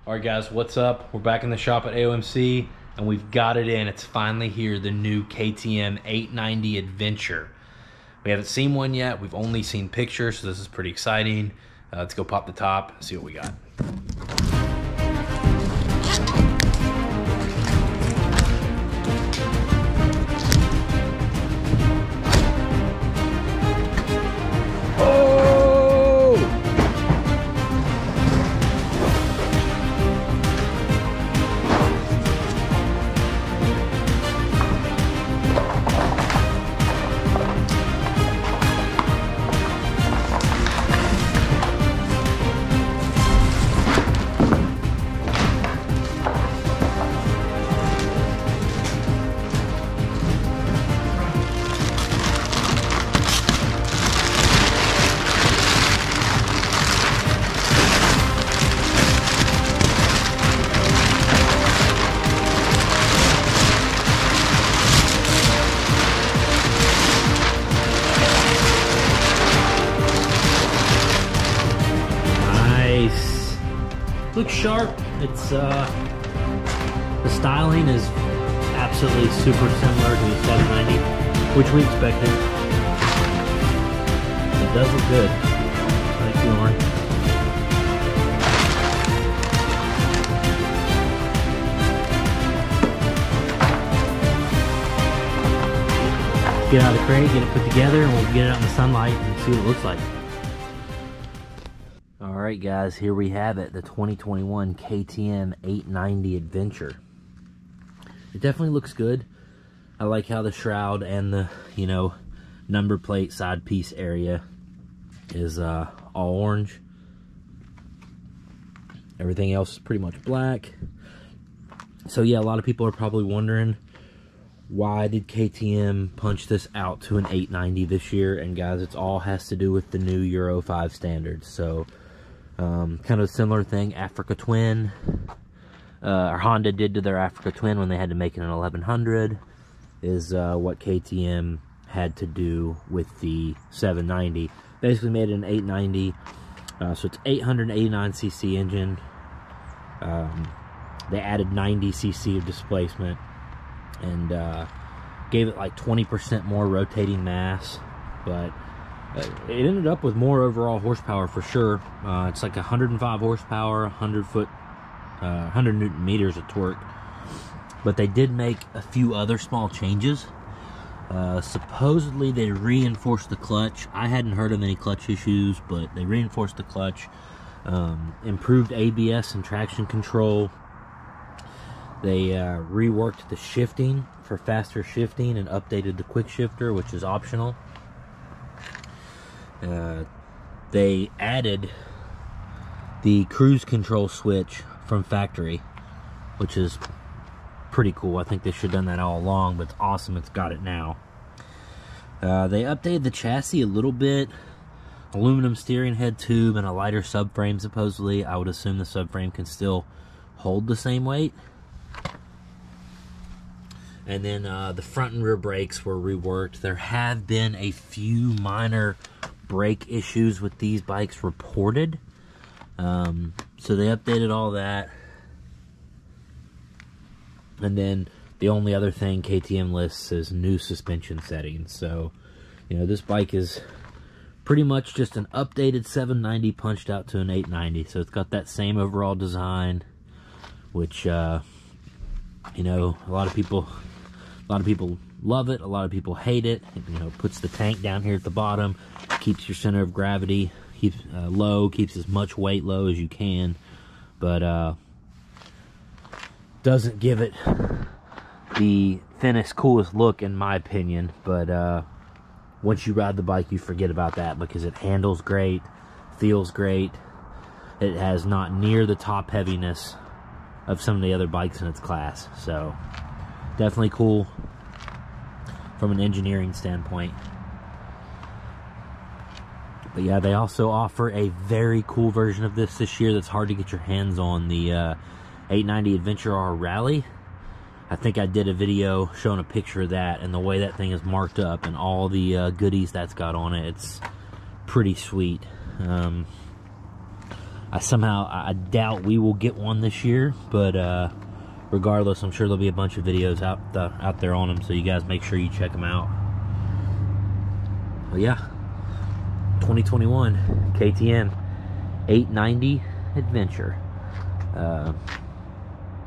All right, guys, what's up? We're back in the shop at AOMC, and we've got it in. It's finally here, the new KTM 890 Adventure. We haven't seen one yet. We've only seen pictures, so this is pretty exciting. Let's go pop the top and see what we got. Looks sharp. It's the styling is absolutely super similar to the 790, which we expected. It does look good. I like the orange. Get out of the crate, get it put together, and we'll get it out in the sunlight and see what it looks like. Alright guys, here we have it, the 2021 KTM 890 Adventure. It definitely looks good. I like how the shroud and the, number plate side piece area is all orange. Everything else is pretty much black. So yeah, a lot of people are probably wondering, why did KTM punch this out to an 890 this year? And guys, it's all has to do with the new Euro 5 standards. So kind of a similar thing, Africa Twin, or Honda did to their Africa Twin when they had to make it an 1100, is what KTM had to do with the 790. Basically made it an 890, so it's 889cc engine. They added 90cc of displacement and gave it like 20% more rotating mass, but it ended up with more overall horsepower for sure. It's like 105 horsepower, 100 Newton meters of torque. But they did make a few other small changes. Supposedly they reinforced the clutch. I hadn't heard of any clutch issues, but they reinforced the clutch. Improved ABS and traction control. They reworked the shifting for faster shifting and updated the quick shifter, which is optional. They added the cruise control switch from factory, which is pretty cool. I think they should have done that all along, but it's awesome it's got it now. They updated the chassis a little bit. Aluminum steering head tube and a lighter subframe, supposedly. I would assume the subframe can still hold the same weight. And then the front and rear brakes were reworked. There have been a few minor brake issues with these bikes reported. So they updated all that. And then the only other thing KTM lists is new suspension settings. So, this bike is pretty much just an updated 790 punched out to an 890. So it's got that same overall design, which, a lot of people love it. A lot of people hate it. It puts the tank down here at the bottom, keeps your center of gravity low, keeps as much weight low as you can, but doesn't give it the thinnest, coolest look, in my opinion. But once you ride the bike, you forget about that, because it handles great, feels great. It has not near the top heaviness of some of the other bikes in its class. So definitely cool from an engineering standpoint. But yeah, they also offer a very cool version of this year that's hard to get your hands on, the 890 Adventure R Rally. I think I did a video showing a picture of that, and the way that thing is marked up and all the goodies that's got on it, it's pretty sweet. I doubt we will get one this year, but regardless, I'm sure there'll be a bunch of videos out there on them, so you guys make sure you check them out. Well, yeah, 2021 KTM 890 Adventure.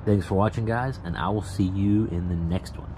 Thanks for watching, guys, and I will see you in the next one.